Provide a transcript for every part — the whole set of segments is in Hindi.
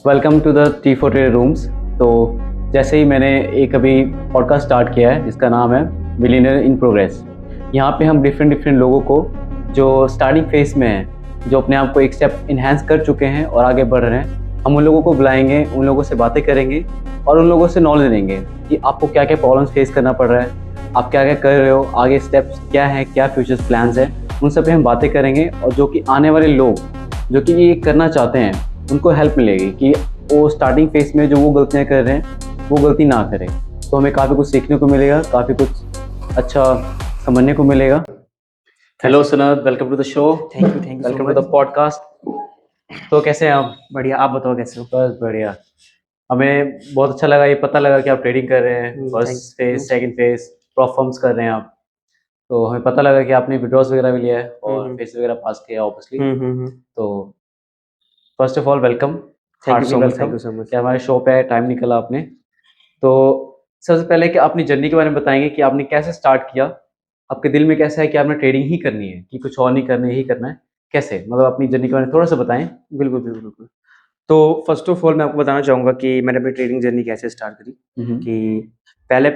Welcome to the T four trade rooms. तो जैसे ही मैंने एक अभी पॉडकास्ट स्टार्ट किया है जिसका नाम है मिलियनेयर इन प्रोग्रेस। यहाँ पे हम डिफरेंट लोगों को जो स्टार्टिंग फेज में हैं, जो अपने आप को एक स्टेप इन्हांस कर चुके हैं और आगे बढ़ रहे हैं, हम उन लोगों को बुलाएंगे, उन लोगों से बातें करेंगे और उन लोगों से नॉलेज लेंगे कि आपको क्या क्या प्रॉब्लम्स फेस करना पड़ रहा है, आप क्या क्या कर रहे हो, आगे स्टेप्स क्या है, क्या फ्यूचर प्लान्स है, उन सब पे हम बातें करेंगे। और जो कि आने वाले लोग जो कि ये करना चाहते हैं उनको हेल्प मिलेगी कि वो स्टार्टिंग फेज में जो वो गलतियाँ कर रहे हैं वो गलती ना करें। तो हमें काफ़ी कुछ सीखने को मिलेगा, काफ़ी कुछ अच्छा समझने को मिलेगा। Hello Sanat, welcome to the show. Thank you welcome to the podcast. तो कैसे हैं आप? बढ़िया, आप बताओ कैसे हो? बस बढ़िया। हमें बहुत अच्छा लगा, ये पता लगा कि आप ट्रेडिंग कर रहे हैं, thank first phase, you. Second phase, performs कर रहे हैं आप। तो हमें पता लगा कि आपने विड्रॉस वगैरह भी लिया है और फेज वगैरह पास किया ऑब्वियसली। तो first of all welcome, thank you heartily so much. कि हमारे शो पे टाइम निकला आपने। तो सबसे पहले कि अपनी जर्नी के बारे में बताएंगे कि आपने कैसे स्टार्ट किया, आपके दिल में कैसा है कि आपने ट्रेडिंग ही करनी है कि कुछ और नहीं करना है, यही करना है, कैसे, मतलब अपनी जर्नी के बारे में थोड़ा सा बताएं। बिल्कुल। तो फर्स्ट ऑफ ऑल मैं आपको बताना चाहूँगा कि मैंने अपनी ट्रेडिंग जर्नी कैसे स्टार्ट करी। कि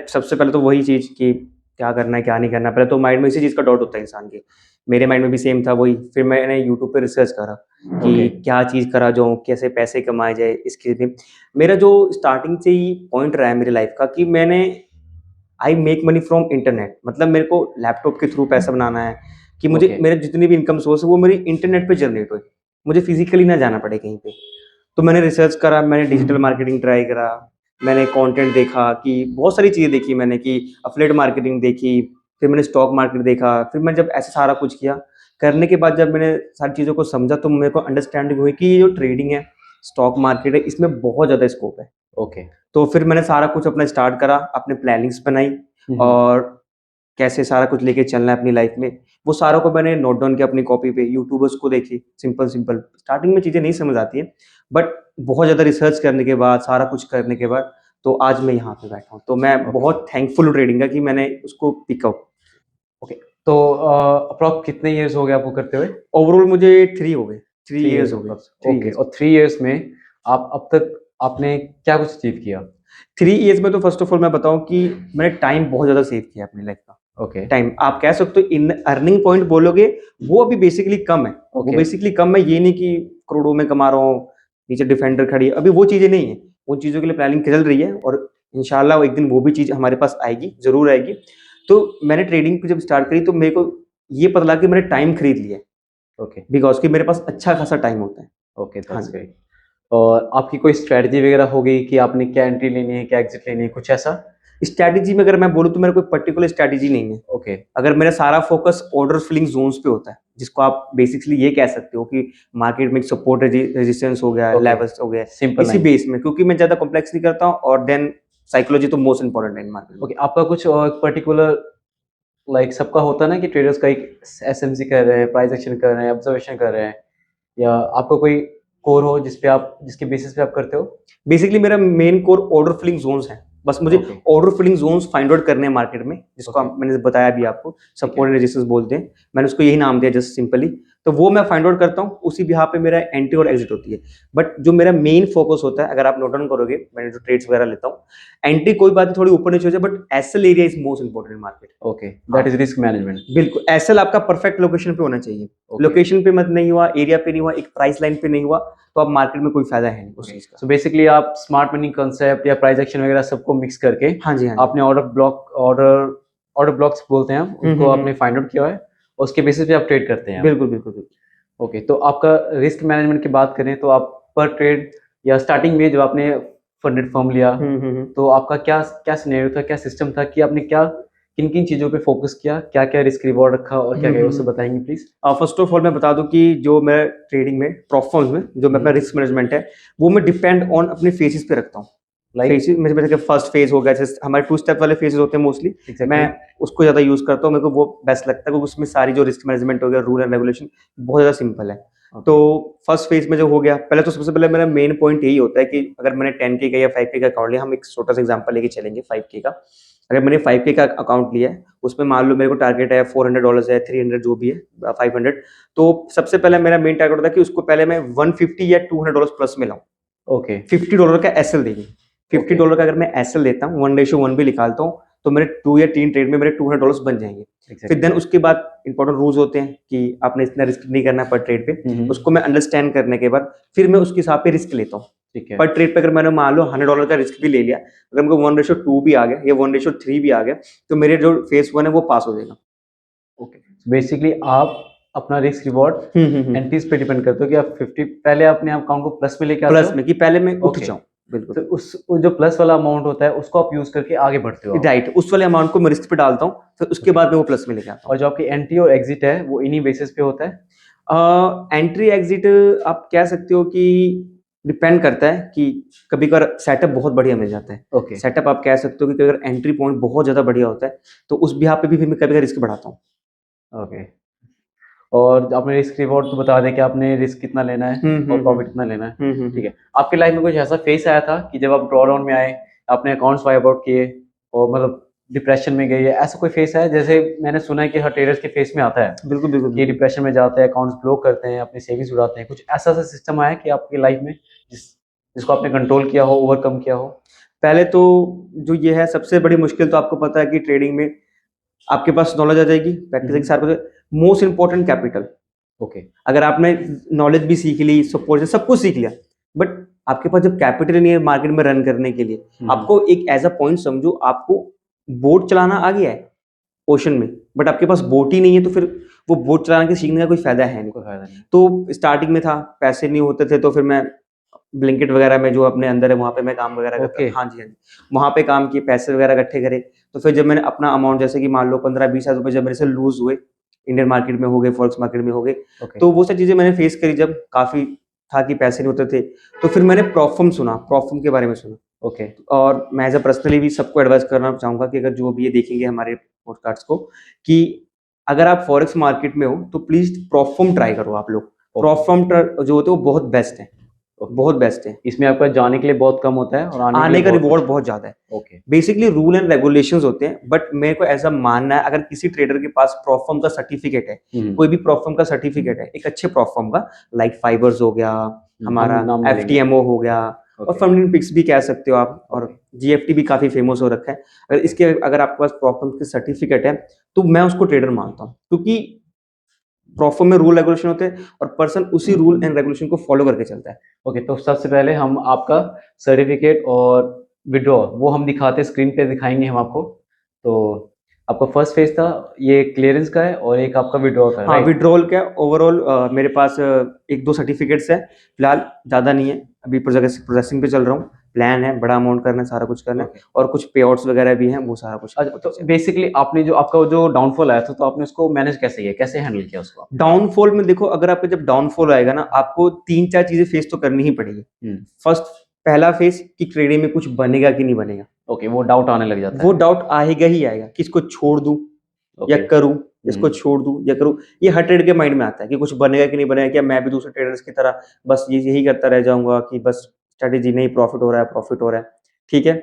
सबसे पहले तो वही चीज़ कि क्या करना है, क्या नहीं करना है। पहले तो माइंड में इसी चीज़ का डाउट होता है इंसान के। मेरे माइंड में भी सेम था वही। फिर मैंने यूट्यूब पे रिसर्च करा कि क्या चीज़ करा जाऊँ, कैसे पैसे कमाए जाए। इसके लिए मेरा जो स्टार्टिंग से ही पॉइंट रहा है मेरी लाइफ का कि I make money from internet. मतलब मेरे को लैपटॉप के थ्रू पैसा बनाना है कि मुझे मेरे जितनी भी इनकम सोर्स है वो मेरी इंटरनेट पे जनरेट हो, मुझे फिजिकली ना जाना पड़े कहीं पे। तो मैंने रिसर्च करा, मैंने डिजिटल मार्केटिंग ट्राई करा, मैंने कंटेंट देखा कि बहुत सारी चीज़ें देखी मैंने कि अफिलिएट मार्केटिंग देखी, फिर मैंने स्टॉक मार्केट देखा। फिर मैं जब ऐसे सारा कुछ किया, करने के बाद जब मैंने सारी चीज़ों को समझा तो मेरे को अंडरस्टैंडिंग हुई कि ये जो ट्रेडिंग है, स्टॉक मार्केट है, इसमें बहुत ज़्यादा स्कोप है। ओके। तो फिर मैंने सारा कुछ अपना स्टार्ट करा, अपने प्लानिंग्स बनाई और कैसे सारा कुछ लेके चलना है अपनी लाइफ में, वो सारों को मैंने नोट डाउन किया अपनी कॉपी पे, यूट्यूबर्स को देखी। सिंपल स्टार्टिंग में चीज़ें नहीं समझ आती है, बट बहुत ज़्यादा रिसर्च करने के बाद, सारा कुछ करने के बाद, तो आज मैं यहाँ पे बैठा हूँ। तो मैं बहुत थैंकफुल हूँ ट्रेडिंग का कि मैंने उसको पिकअप। ओके। तो अप्रॉक्स कितने इयर्स हो गए आपको करते हुए? ओवरऑल मुझे 3 हो गए, 3 इयर्स हो गए। ओके। और 3 इयर्स में आप अब तक आपने क्या कुछ अचीव किया? 3 इयर्स में तो फर्स्ट ऑफ ऑल मैं बताऊँ कि मैंने टाइम बहुत ज़्यादा सेव किया अपनी लाइफ का। ओके। टाइम आप कह सकते हो इन अर्निंग पॉइंट बोलोगे, वो अभी बेसिकली कम है। वो बेसिकली कम है, ये नहीं कि करोड़ों में कमा रहा हूँ, नीचे डिफेंडर खड़ी है, अभी वो चीज़ें नहीं है। उन चीज़ों के लिए प्लानिंग चल रही है और इंशाल्लाह एक दिन वो भी चीज़ हमारे पास आएगी, ज़रूर आएगी। तो मैंने ट्रेडिंग को जब स्टार्ट करी तो मेरे को ये पता लगा कि मैंने टाइम खरीद लिया है। ओके। बिकॉज़ कि मेरे पास अच्छा खासा टाइम होता है। Okay, that's great. और आपकी कोई स्ट्रेटजी वगैरह हो गई कि आपने क्या एंट्री लेनी है, क्या एग्जिट लेनी है, कुछ ऐसा? स्ट्रैटेजी में अगर मैं बोलूँ तो मेरा कोई पर्टिकुलर स्ट्रैटेजी नहीं है। ओके। अगर मेरा सारा फोकस ऑर्डर फिलिंग जोन्स पे होता है, जिसको आप बेसिकली ये कह सकते हो कि मार्केट में एक सपोर्ट रेजिस्टेंस हो गया, लेवल्स हो गया, सिंपल इसी बेस में, क्योंकि मैं ज़्यादा कॉम्प्लेक्स नहीं करता हूँ और देन साइकोलॉजी तो मोस्ट इंपॉर्टेंट है इन मार्केट में। ओके, आपका कुछ पर्टिकुलर लाइक सबका होता है ना कि ट्रेडर्स का एक एसएमसी कर रहे हैं, प्राइस एक्शन कर रहे हैं, ऑब्जर्वेशन कर रहे हैं, या आपका कोई कोर हो जिस पे आप, जिसके बेसिस पे आप करते हो? बेसिकली मेरा main core order filling zones है। बस मुझे order filling zones find out करने हैं मार्केट में, जिसको मैंने बताया भी आपको, सपोर्ट एंड रेजिस्टेंस बोलते हैं। मैंने उसको यही नाम दिया जस्ट सिंपली। तो वो मैं फाइंड आउट करता हूँ, उसी बिहाफ पे मेरा एंट्री और एग्जिट होती है। बट जो मेरा मेन फोकस होता है, अगर आप नोट डाउन करोगे, मैंने जो ट्रेड्स वगैरह लेता हूँ, एंट्री कोई बात नहीं थोड़ी ऊपर नीचे हो जाए, but SL area is most important market. Okay, that is risk management. बिल्कुल, एसएल आपका परफेक्ट लोकेशन पे होना चाहिए। लोकेशन पे मत नहीं हुआ, एरिया पे नहीं हुआ, एक प्राइस लाइन पे नहीं हुआ, तो आप मार्केट में कोई फायदा है नहीं उस चीज का। सो बेसिकली आप स्मार्ट मनी कांसेप्ट या प्राइस एक्शन वगैरह सबको मिक्स करके हाँ जी, आपने ऑर्डर ब्लॉक्स बोलते हैं हम उनको, आपने फाइंड आउट किया है, उसके बेसिस पे आप ट्रेड करते हैं। बिल्कुल। ओके। तो आपका रिस्क मैनेजमेंट की बात करें तो आप पर ट्रेड या स्टार्टिंग में जब आपने फंडेड फॉर्म लिया तो आपका क्या क्या सिनेरियो था, क्या सिस्टम था कि आपने क्या किन किन चीज़ों पे फोकस किया, क्या क्या रिस्क रिवॉर्ड रखा और क्या क्या, उससे बताएंगे प्लीज? फर्स्ट ऑफ ऑल मैं बता दूं कि जो मैं ट्रेडिंग में प्रॉफिट्स में जो मैं अपना रिस्क मैनेजमेंट है, वो मैं डिपेंड ऑन अपने फेजेस पे रखता हूँ। फेजेस में जैसे फर्स्ट फेज हो गया, जैसे हमारे 2 स्टेप वाले फेजेस होते हैं मोस्टली, मैं उसको ज्यादा यूज करता हूँ। मेरे को वो बेस्ट लगता है क्योंकि उसमें सारी जो रिस्क मैनेजमेंट हो गया, रूल एंड रेगुलेशन बहुत ज्यादा सिंपल है। तो फर्स्ट फेज में जो हो गया, पहले तो सबसे पहले मेरा मेन पॉइंट यही होता है कि अगर मैंने 10K का या 5K का अकाउंट लिया, हम एक छोटा सा एग्जांपल लेके चलेंगे 5K का। अगर मैंने 5K का अकाउंट लिया है, उसमें मान लो मेरे को टारगेट है $400 है, 300 जो भी है, 500, तो सबसे पहले मेरा मेन टारगेट होता है कि उसको पहले मैं 150 या $200 प्लस में लाऊं। ओके। $50 का एसएल देंगे। $50 का अगर मैं एसएल लेता हूँ, 1:1 भी निकालता हूँ, तो मेरे 2 या 3 ट्रेड में मेरे $200 बन जाएंगे। फिर देन उसके बाद इंपॉर्टेंट रूल्स होते हैं कि आपने इतना रिस्क नहीं करना पर ट्रेड पे। उसको मैं अंडरस्टैंड करने के बाद फिर मैं उसके हिसाब पे रिस्क लेता हूँ। ठीक है। पर ट्रेड पे अगर मैंने मान लो $100 का रिस्क भी ले लिया, अगर हमको 1:2 भी आ गया या 1:3 भी आ गया, तो मेरे जो फेस 1 है वो पास हो जाएगा। ओके, बेसिकली आप अपना रिस्क रिवॉर्ड एंटीज पे डिपेंड करते हो कि आप 50 पहले अपने अकाउंट को प्लस में लेके आते हो, प्लस में कि पहले मैं उठ Okay. जाऊं। बिल्कुल। तो उस जो प्लस वाला अमाउंट होता है उसको आप यूज करके आगे बढ़ते हो आप। राइट, उस वाले अमाउंट को मैं रिस्क पे डालता हूँ, फिर उसके बाद मैं वो प्लस में लेके आता और जो आपकी एंट्री और एग्जिट है वो इन्हीं बेसिस पे होता है। हूँ। एंट्री एग्जिट आप कह सकते हो कि डिपेंड करता है कि कभी कभार सेटअप बहुत बढ़िया मिल जाता है। ओके। सेटअप आप कह सकते हो कि अगर एंट्री पॉइंट बहुत ज्यादा बढ़िया होता है तो उस बिहाफ पे भी फिर मैं कभी कभी रिस्क बढ़ाता हूँ। ओके, और आपने रिस्क रिवॉर्ड तो बता दें कि आपने रिस्क कितना लेना है और प्रॉफिट कितना लेना है। ठीक है, आपकी लाइफ में कुछ ऐसा फेस आया था कि जब आप ड्रॉ डाउन में आए, आपने अकाउंट्स वाइप आउट किए और मतलब डिप्रेशन में गए, ऐसा कोई फेस आया? जैसे मैंने सुना है कि हर ट्रेडर्स के फेस में आता है बिल्कुल बिल्कुल। कि डिप्रेशन में जाते हैं, अकाउंट्स ब्लॉक करते हैं, अपनी सेविंग्स उड़ाते हैं। कुछ ऐसा सिस्टम आया कि आपकी लाइफ में जिसको आपने कंट्रोल किया हो, ओवरकम किया हो? पहले तो जो ये है सबसे बड़ी मुश्किल, तो आपको पता है कि ट्रेडिंग में आपके पास नॉलेज आ जाएगी, प्रैक्टिस के साथ मोस्ट इंपॉर्टेंट कैपिटल। ओके। अगर आपने नॉलेज भी सीख ली, सपोर्ट सब कुछ सीख लिया, बट आपके पास जब कैपिटल नहीं है मार्केट में रन करने के लिए, आपको एक एज अ पॉइंट समझो, आपको बोट चलाना आ गया है ओशन में, बट आपके पास बोट ही नहीं है, तो फिर वो बोट चलाने के सीखने का कोई फायदा है नहीं। कोई फायदा नहीं। तो स्टार्टिंग में था, पैसे नहीं होते थे, तो फिर मैं ब्लिंकिट वगैरह में जो अपने अंदर है वहां पे मैं काम वगैरह करता था। हाँ जी, हाँ जी, वहां पे काम किए, पैसे वगैरह इकट्ठे करे। तो फिर जब मैंने अपना अमाउंट, जैसे कि मान लो 15-20 हज़ार रुपए जब मेरे से लूज हुए, इंडियन मार्केट में हो गए, फॉरेक्स मार्केट में हो गए, तो वो सब चीजें मैंने फेस करी। जब काफी था कि पैसे नहीं होते थे, तो फिर मैंने प्रॉफर्म सुना, प्रॉफर्म के बारे में सुना। ओके। और मैं एज अ पर्सनली भी सबको एडवाइस करना चाहूंगा कि अगर जो भी ये देखेंगे हमारे पॉडकास्ट को, कि अगर आप फॉरेक्स मार्केट में हो तो प्लीज प्रॉफर्म ट्राई करो आप लोग। प्रॉफर्म जो होते हैं वो बहुत बेस्ट है, बहुत बेस्ट है। इसमें आपका जाने के लिए बहुत कम होता है और आने का रिवॉर्ड बहुत ज्यादा है। Okay. Basically rule and regulations होते हैं, बट मेरे को ऐसा मानना है, अगर किसी ट्रेडर के पास प्रॉफर्म का सर्टिफिकेट है, कोई भी प्रॉफर्म का सर्टिफिकेट है, एक अच्छे प्रॉफर्म का, लाइक फाइबर्स हो गया, हमारा FTMO हो गया, और फंडिंग पिक्स भी कह सकते हो आप, और GFT भी काफी फेमस हो रखा है। अगर इसके अगर आपके पास प्रॉफर्म के सर्टिफिकेट है तो मैं उसको ट्रेडर मानता हूँ, क्योंकि प्रॉफर्म में रूल रेगुलेशन होते हैं और पर्सन उसी रूल एंड रेगुलेशन को फॉलो करके चलता है। ओके, तो सबसे पहले हम आपका सर्टिफिकेट और विड्रॉ वो हम दिखाते हैं, स्क्रीन पे दिखाएंगे हम आपको। तो आपका फर्स्ट फेज था ये क्लियरेंस का है और एक आपका विड्रॉ का है। हाँ, विड्रॉल का ओवरऑल मेरे पास 1-2 सर्टिफिकेट्स है फिलहाल, ज्यादा नहीं है, अभी प्रोसेसिंग पे चल रहा हूँ। प्लान है बड़ा अमाउंट करना है, सारा कुछ करना है, और कुछ पे आउट्स वगैरह भी हैं, वो सारा कुछ। तो बेसिकली आपने जो आपका जो डाउनफॉल आया था, तो आपने उसको मैनेज कैसे किया, कैसे हैंडल किया उसको? डाउनफॉल में देखो, अगर आपका जब डाउनफॉल आएगा ना, आपको 3-4 चीजें फेस तो करनी ही पड़ेगी। फर्स्ट, पहला फेस कि ट्रेडिंग में कुछ बनेगा कि नहीं बनेगा। ओके, वो डाउट आने लग जाता है। वो डाउट आएगा ही आएगा कि इसको छोड़ दूं या करूं, इसको छोड़ दूं या करूं। ये हर ट्रेडर के माइंड में आता है कि कुछ बनेगा कि नहीं बनेगा, क्या मैं भी दूसरे ट्रेडर्स की तरह बस यही करता रह जाऊंगा कि बस स्ट्रेटेजी नहीं, प्रॉफिट हो रहा है, प्रॉफिट हो रहा है। ठीक है।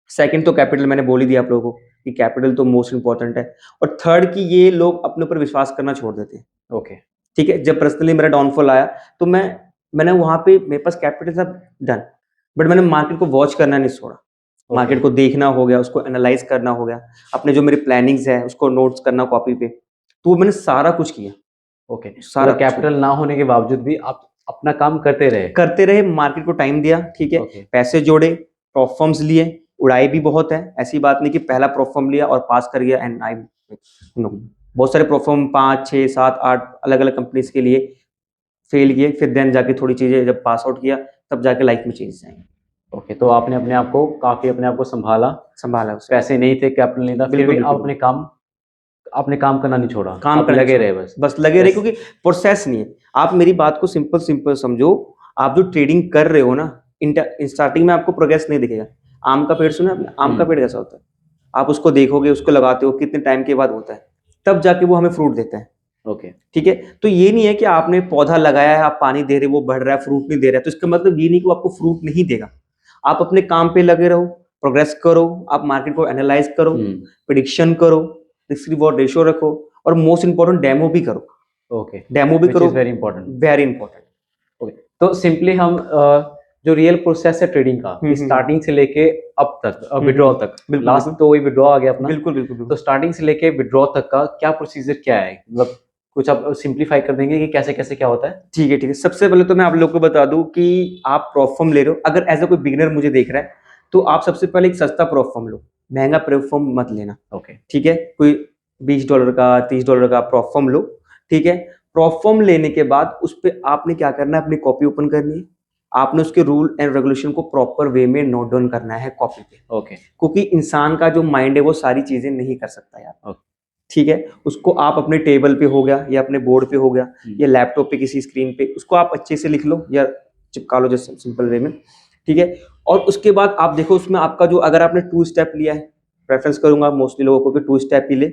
सेकंड तो कैपिटल, मैंने बोल ही दिया आप लोगों को कि कैपिटल तो मोस्ट इंपॉर्टेंट है। और थर्ड कि ये लोग अपने ऊपर विश्वास करना छोड़ देते हैं। ओके। ठीक है। जब पर्सनली मेरा डाउनफॉल आया तो मैंने वहां पे, मेरे पास कैपिटल था डन, बट मैंने मार्केट को वॉच करना नहीं छोड़ा। मार्केट को देखना हो गया, उसको एनालाइज करना हो गया, अपने जो मेरी प्लानिंग्स है उसको नोट्स करना कॉपी पे, तो मैंने सारा कुछ किया। ओके, सारा कैपिटल ना होने के बावजूद भी आप अपना काम करते रहे, मार्केट को टाइम दिया। ठीक है। पैसे जोड़े, प्रॉफर्म्स लिए, उड़ाए भी बहुत है, ऐसी बात नहीं कि पहला प्रॉफर्म लिया और पास कर गया एंड आई नो, बहुत सारे प्रॉफर्म 5, 6, 7, 8 अलग अलग कंपनीज के लिए फेल किए, फिर देन जाके थोड़ी चीजें जब पास आउट किया तब जाके लाइफ में चेंज आएंगे। ओके, तो आपने अपने आप को काफी संभाला। पैसे नहीं थे, कैपिटल नहीं था, फिर भी आप अपने काम करना नहीं छोड़ा, काम करना लगे रहे, बस लगे रहे, क्योंकि प्रोसेस नहीं है। आप मेरी बात को सिंपल समझो, आप जो ट्रेडिंग कर रहे हो ना, स्टार्टिंग में आपको प्रोग्रेस नहीं दिखेगा। आम का पेड़ सुना आपने? आम का पेड़ कैसा होता है? आप उसको देखोगे, उसको लगाते हो, कितने टाइम के बाद होता है, तब जाके वो हमें फ्रूट देता है। ओके। ठीक है। तो ये नहीं है कि आपने पौधा लगाया है, आप पानी दे रहे हो, वो बढ़ रहा है, फ्रूट नहीं दे रहा है, तो इसका मतलब ये नहीं कि वो आपको फ्रूट नहीं देगा। आप अपने काम पे लगे रहो, प्रोग्रेस करो, आप मार्केट को एनालाइज करो, प्रेडिक्शन करो, रिस्क रिवॉर्ड रेशियो रखो, और मोस्ट इंपॉर्टेंट डेमो भी करो। ओके, डेमो भी करो, very important. Very important. Okay, तो सिंपली हम जो रियल प्रोसेस है ट्रेडिंग का, स्टार्टिंग से लेके अब तक विड्रॉ तक, लास्ट तो वही विड्रॉ आ गया अपना। बिल्कुल बिल्कुल तो बिल्कुल। स्टार्टिंग से लेके विड्रॉ तक का क्या प्रोसीजर क्या है, मतलब कुछ आप सिंप्लीफाई कर देंगे कि कैसे कैसे क्या होता है? ठीक है ठीक है। सबसे पहले तो मैं आप लोग को बता दूं कि आप प्रोफॉर्म ले रहे हो, अगर एज अ कोई बिगिनर मुझे देख रहा है तो आप सबसे पहले एक सस्ता प्रोफॉर्म लो, महंगा प्रोफॉर्म मत लेना। ओके, ठीक है, कोई $20 का $30 का प्रोफॉर्म लो। ठीक है, प्रोफॉर्म लेने के बाद उस पर आपने क्या करना है, अपनी कॉपी ओपन करनी है, आपने उसके रूल एंड रेगुलेशन को प्रॉपर वे में नोट डाउन करना है कॉपी पे। ओके, क्योंकि इंसान का जो माइंड है वो सारी चीजें नहीं कर सकता यार। ओके, ठीक है, उसको आप अपने टेबल पे हो गया या अपने बोर्ड पे हो गया या लैपटॉप पे किसी स्क्रीन पे, उसको आप अच्छे से लिख लो या चिपका लो जैसे सिंपल वे में। ठीक है, और उसके बाद आप देखो उसमें आपका जो, अगर आपने 2 स्टेप लिया है, प्रेफरेंस करूंगा मोस्टली लोगों को कि 2 स्टेप ही ले।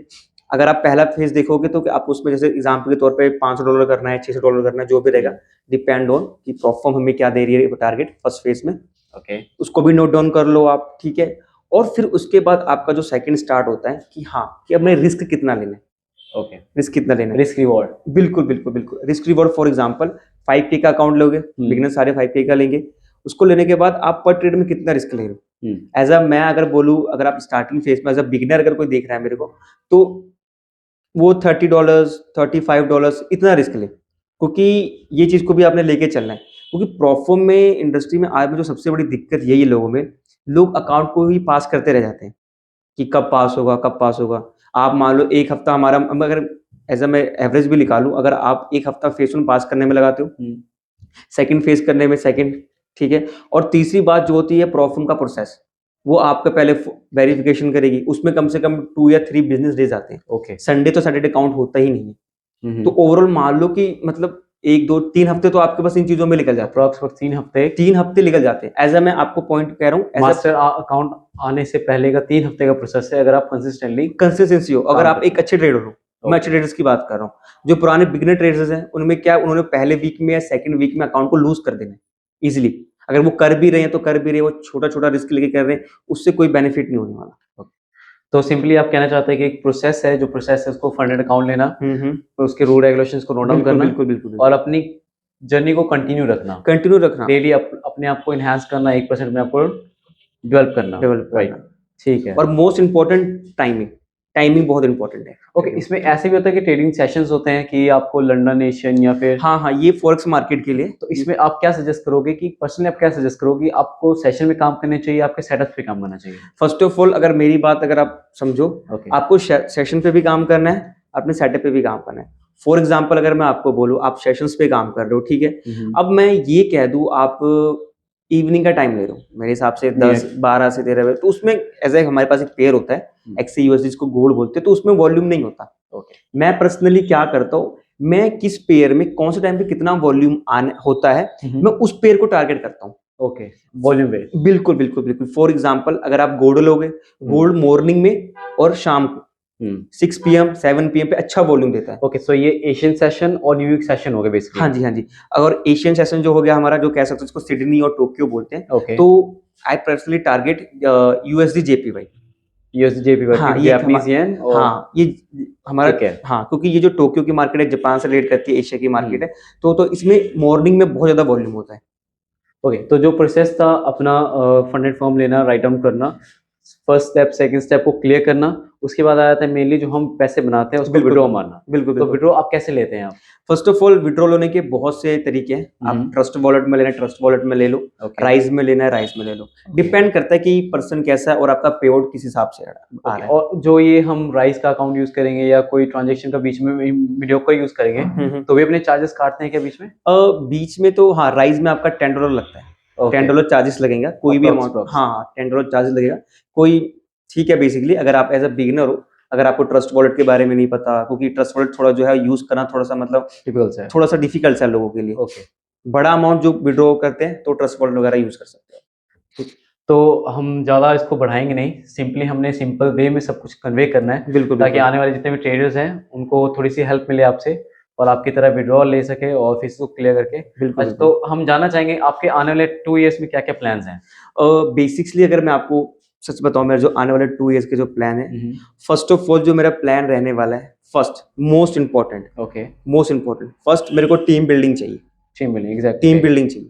अगर आप पहला फेज देखोगे तो कि आप उसमें जैसे एग्जाम्पल के तौर पे $500 करना है, $600 करना है, जो भी रहेगा, डिपेंड ऑन कि प्रोफॉर्म हमें क्या दे रही है टारगेट फर्स्ट फेज में। ओके, उसको भी नोट डाउन कर लो आप। ठीक है, और फिर उसके बाद आपका जो सेकंड स्टार्ट होता है कि हाँ, कि अब मैं रिस्क कितना लेना है। ओके, रिस्क कितना लेना है, रिस्क रिवॉर्ड, बिल्कुल बिल्कुल बिल्कुल। Risk reward for example 5K का अकाउंट लोगे, बिगिनर सारे 5K का लेंगे। उसको लेने के बाद आप पर ट्रेड में कितना रिस्क ले रहे हो। एज अ मैं अगर बोलूँ, अगर आप स्टार्टिंग फेज में एज अ बिगिनर अगर कोई देख रहा है मेरे को, तो वो $30 $35 इतना रिस्क ले, क्योंकि ये चीज को भी आपने लेके चलना है। क्योंकि प्रोफॉर्म में इंडस्ट्री में आज में जो सबसे बड़ी दिक्कत यही है लोगों में, लोग अकाउंट को ही पास करते रह जाते हैं कि कब पास होगा कब पास होगा। आप मान लो एक हफ्ता हमारा, अगर एज अ मैं एवरेज भी निकालूं, अगर आप एक हफ्ता फेज 1 पास करने में लगाते हो, सेकंड फेज करने में सेकंड, ठीक है, और तीसरी बात जो होती है प्रोफॉर्म का प्रोसेस, वो आपका पहले वेरिफिकेशन करेगी, उसमें कम से कम 2 या 3 बिजनेस डेज आते हैं। ओके, संडे तो सैटरडे काउंट होता ही नहीं है। तो ओवरऑल मान लो कि मतलब 1 2 3 हफ्ते तो आपके पास इन चीजों में निकल जाते हैं। अप्रॉक्स 3 हफ्ते निकल जाते हैं। एज अ मैं आपको पॉइंट कह रहा हूँ, मास्टर अकाउंट आने से पहले का 3 हफ्ते का प्रोसेस है, अगर आप कंसिस्टेंटली कंसिस्टेंसी हो, अगर आप एक अच्छे ट्रेडर हो। मैं अच्छे ट्रेडर्स की बात कर रहा हूँ, जो पुराने बिगिनर ट्रेडर्स हैं उनमें क्या, उन्होंने पहले वीक में या सेकंड वीक में अकाउंट को लूज कर देना इजिली। अगर वो कर भी रहे हैं तो कर भी रहे हैं, वो छोटा छोटा रिस्क लेके कर रहे हैं, उससे कोई बेनिफिट नहीं होने वाला। तो सिंपली आप कहना चाहते हैं कि एक प्रोसेस है, जो प्रोसेस है उसको फंडेड अकाउंट लेना, तो उसके रूल रेगुलेशंस को नोट डाउन करना, बिल्कुल बिल्कुल, और अपनी जर्नी को कंटिन्यू रखना, डेली अपने आप को एनहांस करना, 1% में आपको डेवलप करना, राइट? ठीक है। और मोस्ट इंपॉर्टेंट टाइमिंग बहुत इंपॉर्टेंट है। ओके, इसमें ऐसे भी होता है कि ट्रेडिंग सेशंस होते हैं कि आपको लंदन एशियन या फिर, हाँ, ये फॉरेक्स मार्केट के लिए। तो इसमें आप क्या सजेस्ट करोगे कि पर्सनली आप क्या सजेस्ट करोगे, आपको सेशन में काम करने चाहिए, आपके सेटअप पे काम करना चाहिए? फर्स्ट ऑफ ऑल, अगर मेरी बात अगर आप समझो, आपको सेशन पे भी काम करना है, अपने सेटअप पे भी काम करना है। फॉर एग्जाम्पल अगर मैं आपको बोलूँ, आप सेशंस पे काम कर रहे हो, ठीक है, अब मैं ये कह दूं आप इवनिंग का टाइम ले रहे हो, मेरे हिसाब से 10 12 से 13 बजे, तो उसमें एज ए हमारे पास एक पेयर होता है XCUSD, जिसको गोल्ड बोलते हैं, तो उसमें वॉल्यूम नहीं होता। मैं पर्सनली क्या करता हूँ, मैं किस पेयर में कौन से टाइम पे कितना वॉल्यूम होता है, मैं उस पेयर को टारगेट करता हूँ। ओके, वॉल्यूम बेस्ड, बिल्कुल बिल्कुल बिल्कुल। फॉर एग्जांपल अगर आप गोल्ड लोगे, गोल्ड मॉर्निंग में और शाम को 6 PM 7 PM पे अच्छा वॉल्यूम देता है। ओके, सो ये एशियन सेशन और न्यूयॉर्क सेशन हो गए बेसिकली। हाँ जी हाँ जी। अगर एशियन सेशन जो हो गया हमारा, जो कह सकते हैं उसको सिडनी और टोक्यो बोलते हैं, तो I personally target USD JPY। USD JPY, हाँ, ये जापानीज येन, और हाँ, ये हमारा, हाँ, क्योंकि ये जो टोक्यो की मार्केट है, जापान से रिलेट करती है, एशिया की मार्केट है, तो इसमें मॉर्निंग में बहुत ज्यादा वॉल्यूम होता है। ओके, तो जो प्रोसेस था अपना फंडेड फॉर्म लेना, राइट डाउन करना, फर्स्ट स्टेप सेकंड स्टेप को क्लियर करना, उसके बाद आ जाता है मेनली जो हम पैसे बनाते हैं उसको विड्रॉ मारना। बिल्कुल। तो विड्रॉ आप कैसे लेते हैं आप? फर्स्ट ऑफ ऑल, विड्रॉ लेने के बहुत से तरीके हैं। आप ट्रस्ट वॉलेट में लेना है, ट्रस्ट वॉलेट में ले लो, राइज में लेना है, राइज में ले लो। डिपेंड करता है कि पर्सन कैसा है और आपका पे आउट किस हिसाब से आ रहा है। और जो ये हम राइज का अकाउंट यूज करेंगे या कोई ट्रांजेक्शन का बीच में वीडियो का यूज करेंगे, तो वे अपने चार्जेस काटते हैं क्या बीच में? बीच में तो हाँ, राइज में आपका $10 लगता है। $10 चार्जेस लगेगा, कोई भी अमाउंट। हाँ, $10 चार्जेस लगेगा कोई, ठीक है। बेसिकली अगर आप एज अ बिगिनर हो, अगर आपको ट्रस्ट वॉलेट के बारे में नहीं पता, क्योंकि ट्रस्ट वॉलेट थोड़ा जो है यूज करना थोड़ा सा मतलब थोड़ा सा डिफिकल्ट है लोगों के लिए। बड़ा अमाउंट जो विड्रॉ करते हैं तो ट्रस्ट वॉलेट वगैरह यूज कर सकते हैं। तो हम ज़्यादा इसको बढ़ाएंगे नहीं, सिंपली हमने सिंपल वे में सब कुछ कन्वे करना है, बिल्कुल, ताकि आने वाले जितने भी ट्रेडर्स हैं उनको थोड़ी सी हेल्प मिले आपसे, और आपकी तरह विड्रॉल ले सके और फिर इसको क्लियर करके। बिल्कुल। तो हम जानना चाहेंगे आपके आने वाले 2 इयर्स में क्या क्या प्लान्स हैं? बेसिकली अगर मैं आपको सच बताऊं, मेरे जो आने वाले 2 इयर्स के जो प्लान है, फर्स्ट ऑफ ऑल जो मेरा प्लान रहने वाला है, फर्स्ट मोस्ट इंपॉर्टेंट, फर्स्ट मेरे को टीम बिल्डिंग चाहिए। Team building, exact, team building चाहिए।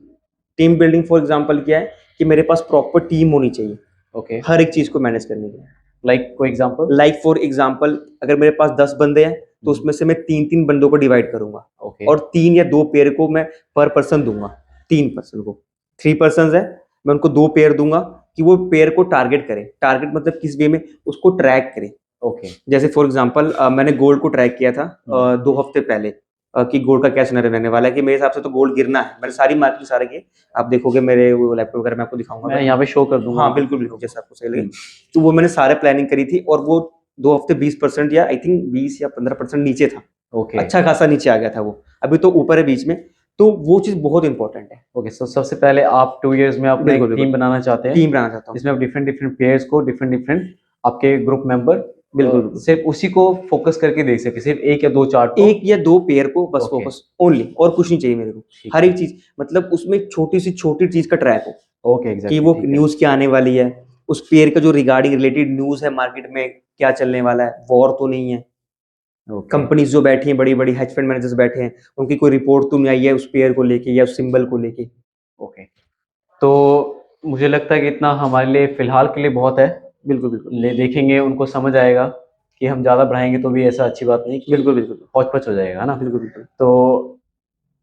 टीम बिल्डिंग फॉर एग्जांपल क्या है कि मेरे पास प्रॉपर टीम होनी चाहिए ओके, हर एक चीज को मैनेज करने के लिए। लाइक कोई एग्जांपल? लाइक फॉर एग्जांपल अगर मेरे पास 10 बंदे हैं तो उसमें से मैं 3-3 बंदों को डिवाइड करूंगा ओके, और 3 या 2 पेयर को मैं पर पर्सन दूंगा। 3 पर्सन को 3 पर्सन है, मैं उनको 2 पेयर दूंगा कि वो पेयर को टारगेट करें। टारगेट मतलब किस वे में, उसको ट्रैक करें। ओके, जैसे फॉर एग्जांपल मैंने गोल्ड को ट्रैक किया था 2 हफ्ते पहले कि गोल्ड का क्या सिनेरियो रहने वाला है, कि मेरे हिसाब से तो गोल्ड गिरना है। मैंने सारी मार्केट सारे किए, आप देखोगे मेरे वो लैपटॉप वगैरह मैं आपको दिखाऊंगा, मैं यहाँ पे शो कर दूंगा। हाँ बिल्कुल बिल्कुल, जैसे आपको सही लगे। तो वो मैंने सारे प्लानिंग करी थी और वो 2 हफ्ते 20% या आई थिंक 20 या 15% नीचे था। ओके, अच्छा खासा नीचे आ गया था वो, अभी तो ऊपर है बीच में। तो वो चीज बहुत इंपॉर्टेंट है। ओके। सो सबसे पहले आप 2 इयर्स में अपना एक बिल्कुल, टीम बिल्कुल। बनाना चाहते हैं, टीम बनाना चाहता हूँ। जिसमें आप डिफरेंट डिफरेंट प्लेयर्स को, डिफरेंट डिफरेंट आपके ग्रुप मेंबर बिल्कुल, बिल्कुल। सिर्फ उसी को फोकस करके देख सके, सिर्फ 1 या 2 चार्ट को। 1 या 2 पेयर को बस ओके। फोकस ओनली, और कुछ नहीं चाहिए मेरे को। ठीक हर है। एक चीज मतलब उसमें छोटी सी छोटी चीज का ट्रैक हो ओके, कि एग्जैक्टली, वो ठीक है। न्यूज क्या आने वाली है, उस पेयर का जो रिगार्डिंग रिलेटेड न्यूज है मार्केट में क्या चलने वाला है, वॉर तो नहीं है, ओके, कंपनीज जो बैठी हैं बड़ी बड़ी हेज फंड मैनेजर्स बैठे हैं उनकी कोई रिपोर्ट तो नहीं आई है उस पेयर को लेके या उस सिंबल को लेके। ओके। तो मुझे लगता है कि इतना हमारे लिए फिलहाल के लिए बहुत है। बिल्कुल बिल्कुल ले देखेंगे, उनको समझ आएगा कि हम ज़्यादा बढ़ाएंगे तो भी ऐसा अच्छी बात नहीं कि बिल्कुल बिल्कुल पच हो जाएगा, है ना? बिल्कुल बिल्कुल। तो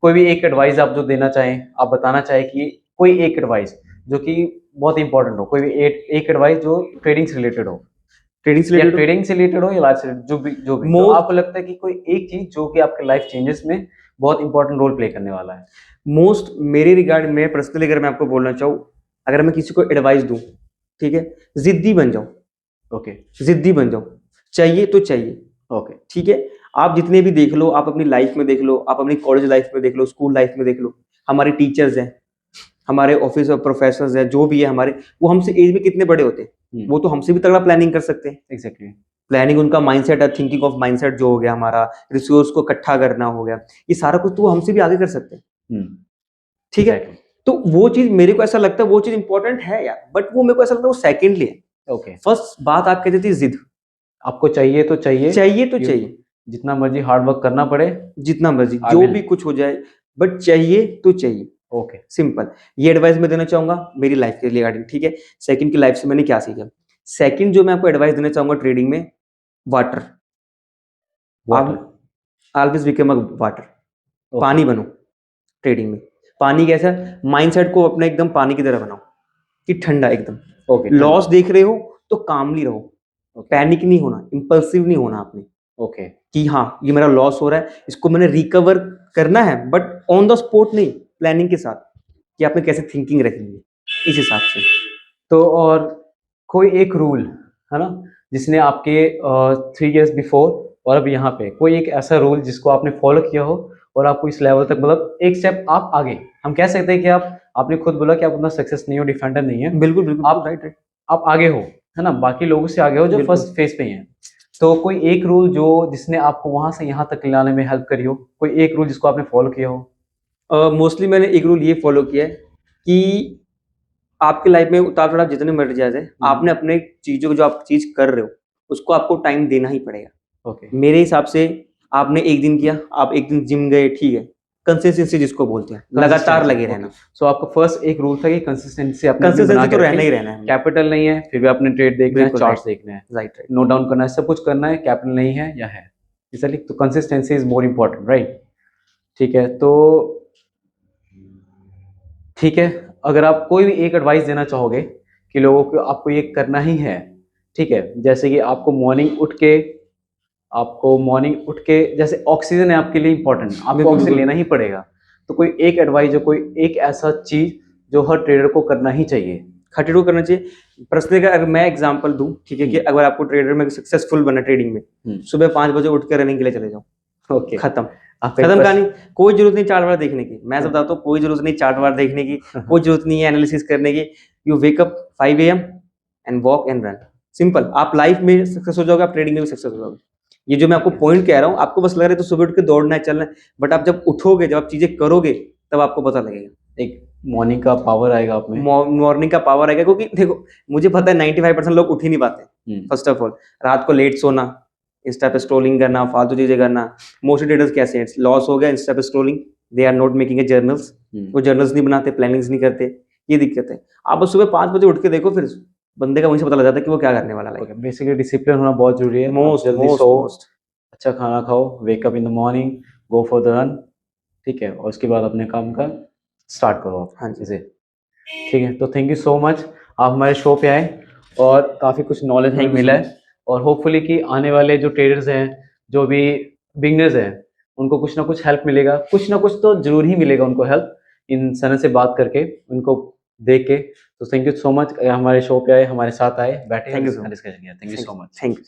कोई भी एक एडवाइस आप जो देना चाहें, आप बताना चाहें कि कोई एक एडवाइस जो कि बहुत इंपॉर्टेंट हो, कोई भी एक एडवाइस जो ट्रेडिंग से रिलेटेड हो, ट्रेडिंग से या रिलेटेड ट्रेडिंग से रिलेटेड हो या लाइफ से related, जो भी तो Most- आपको लगता है कि कोई एक चीज जो कि आपके लाइफ चेंजेस में बहुत इंपॉर्टेंट रोल प्ले करने वाला है। मोस्ट मेरे रिगार्ड में पर्सनली अगर मैं आपको बोलना चाहूँ, अगर मैं किसी को एडवाइस दूं, ठीक है, जिद्दी बन जाओ। ओके, जिद्दी बन जाओ, चाहिए तो चाहिए। ओके, ठीक है, आप जितने भी देख लो, आप अपनी लाइफ में देख लो, आप अपनी कॉलेज लाइफ में देख लो, स्कूल लाइफ में देख लो, हमारे टीचर्स हैं, हमारे ऑफिस और प्रोफेसर्स हैं, जो भी है हमारे, वो हमसे एज में कितने बड़े होते हैं, वो तो हमसे भी तगड़ा प्लानिंग कर सकते हैं। एग्जैक्टली। प्लानिंग उनका माइंडसेट है, थिंकिंग ऑफ माइंडसेट जो हो गया हमारा, रिसोर्स को इकट्ठा करना हो गया, ये सारा कुछ तो वो हमसे भी आगे कर सकते हैं। ठीक है, तो वो चीज मेरे को ऐसा लगता है वो चीज इंपॉर्टेंट है यार, बट वो मेरे को ऐसा लगता है वो सेकेंडली है। ओके, फर्स्ट बात आप कहते थे जिद, आपको चाहिए तो चाहिए, चाहिए तो चाहिए, जितना मर्जी हार्ड वर्क करना पड़े, जितना मर्जी I जो will. भी कुछ हो जाए, बट चाहिए तो चाहिए। ओके, सिंपल, ये एडवाइस मैं देना चाहूंगा मेरी लाइफ के रिगार्डिंग। ठीक है, सेकंड की लाइफ से मैंने क्या सीखा, सेकंड जो मैं आपको एडवाइस देना चाहूंगा ट्रेडिंग में, water. Always become a water, पानी बनो ट्रेडिंग में। पानी कैसा है, माइंडसेट को अपना एकदम पानी की तरह बनाओ कि ठंडा एकदम। ओके, लॉस देख रहे हो तो कामली रहो, पैनिक नहीं होना, इंपल्सिव नहीं होना आपने, ओके, कि हाँ ये मेरा लॉस हो रहा है, इसको मैंने रिकवर करना है, बट ऑन द स्पॉट नहीं, प्लानिंग के साथ कि आपने कैसे थिंकिंग रखनी है इस हिसाब से। तो और कोई एक रूल है ना, जिसने आपके 3 इयर्स बिफोर और अब यहाँ पे कोई एक ऐसा रूल जिसको आपने फॉलो किया हो और आपको इस लेवल तक, मतलब एक स्टेप आप आगे, हम कह सकते हैं कि आपने खुद बोला कि आप उतना सक्सेस नहीं हो, डिफेंडर नहीं है, बिल्कुल बिल्कुल, आप राइट, आप आगे हो, है ना, बाकी लोगों से आगे हो जो बिल्कुल। फर्स्ट फेज पे ही हैं। तो कोई एक रूल जो जिसने आपको वहां से यहाँ तक लाने में हेल्प करी हो, कोई एक रूल जिसको आपने फॉलो किया हो? मोस्टली मैंने एक रूल ये फॉलो किया है कि आपके लाइफ में उतार चढ़ाव जितने मर्जी आ जाए, आपने अपने चीजों को जो आप चीज कर रहे हो उसको आपको टाइम देना ही पड़ेगा। ओके, मेरे हिसाब से आपने एक दिन किया, आप एक दिन जिम गए, ठीक है, कंसिस्टेंसी जिसको बोलते हैं, लगातार लगे रहना। सो आपका फर्स्ट एक रूल था कि कंसिस्टेंसी, आपने कंसिस्टेंसी तो रहना ही रहना है। कैपिटल नहीं है फिर भी आपने ट्रेड देखना है, बिल्कुल, चार्ट्स देखने हैं, राइट राइट, नोट डाउन करना है, सब कुछ करना है, कैपिटल नहीं है या है, इसलिए तो consistency is more important, right? ठीक है, तो ठीक है, अगर आप कोई भी एक एडवाइस देना चाहोगे कि लोगों को आपको ये करना ही है, ठीक है, जैसे कि आपको मॉर्निंग उठ के जैसे ऑक्सीजन है आपके लिए इंपॉर्टेंट, आपको ऑक्सीजन लेना ही पड़ेगा, तो कोई एक एडवाइस जो कोई एक ऐसा चीज जो हर ट्रेडर को करना ही चाहिए, खटेड़ो करना चाहिए। पर्सनली अगर मैं एग्जांपल दूं, ठीक है, कि अगर आपको ट्रेडर में सक्सेसफुल बनना ट्रेडिंग में, सुबह 5 बजे उठ कर रनिंग के लिए चले जाओ। ओके, खत्म कहानी, कोई जरूरत नहीं चार्ट वार देखने की, मैं बताता हूँ, कोई जरूरत नहीं चार्ट वार देखने की, कोई जरूरत नहीं है एनालिसिस करने की। You wake up 5 AM and walk and run, simple. आप लाइफ में सक्सेस हो जाओगे, आप ट्रेडिंग में भी सक्सेस हो जाओगे। ये जो मैं आपको पॉइंट कह रहा हूँ, आपको बस लग रहा है तो सुबह उठ के दौड़ना है, चलना है, बट आप जब उठोगे, जब आप चीजें करोगे, तब आपको पता लगेगा, एक मॉर्निंग का पावर आएगा आप में, मॉर्निंग का पावर आएगा। क्योंकि देखो, मुझे पता है 95% लोग उठ ही नहीं पाते। फर्स्ट ऑफ ऑल, रात को लेट सोना, इंस्टा पे स्क्रॉलिंग करना, फालतू चीजें करना। मोस्ट ट्रेडर्स कैसे हैं, लॉस हो गया, इंस्टा पे scrolling, they are not making a journals, वो जर्नल्स नहीं बनाते, प्लानिंग्स नहीं करते, ये दिक्कत है। आप बस सुबह 5 बजे उठ के देखो, फिर बंदे का वहीं से पता लग जाता है कि वो क्या करने वाला है। बेसिकली डिसिप्लिन होना बहुत जरूरी है। मोस्ट जल्दी मोस्ट सो, मोस्ट अच्छा खाना खाओ, wake up in the morning, go for the run, ठीक है, और उसके बाद अपने काम का स्टार्ट करो आप। हाँ जी। इसे ठीक है, तो थैंक यू सो मच, आप हमारे शो पे आए और काफ़ी कुछ नॉलेज हमें Thank you so मिला है, और होपफुली कि आने वाले जो ट्रेडर्स हैं, जो भी बिगनर्स हैं, उनको कुछ ना कुछ हेल्प मिलेगा, कुछ ना कुछ तो जरूर ही मिलेगा उनको हेल्प, इन सनत से बात करके, उनको देख के। तो थैंक यू सो मच, हमारे शो पे आए, हमारे साथ आए, बैठे, Thank you so much. Discussion किया। Thank you so much. Thank you.